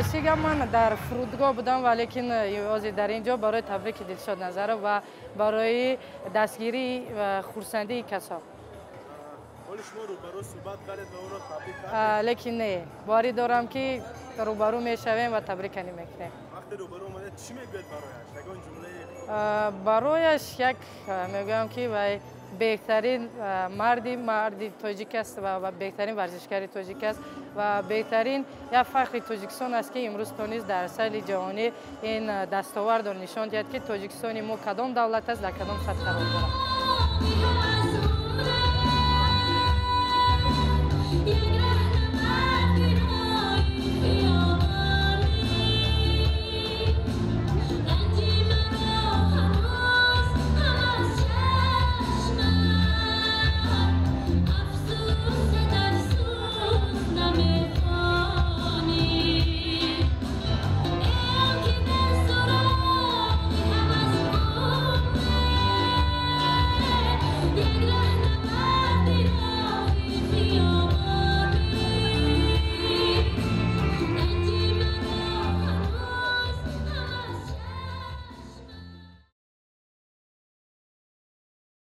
راستی من در فرودگاه بودم ولیکن در اینجا برای تبریک دلشاد نظر و برای دستگیری و خورسندی کسا. لیکن نه باری دارم که روبرو میشویم و تبریک نمیکنیم. وقتی روبرو اومده چی میگوید برایش؟ برایش یک میگم که بهترین مردی تاجیک است و بهترین ورزشکاری تاجیک است و بهترین یک فخر تاجیکستان است که امروز تونست در سطح جهانی این دستاورد را نشان دهد که تاجیکستان ما کدام دولت است در کدام سطح قرار دارد.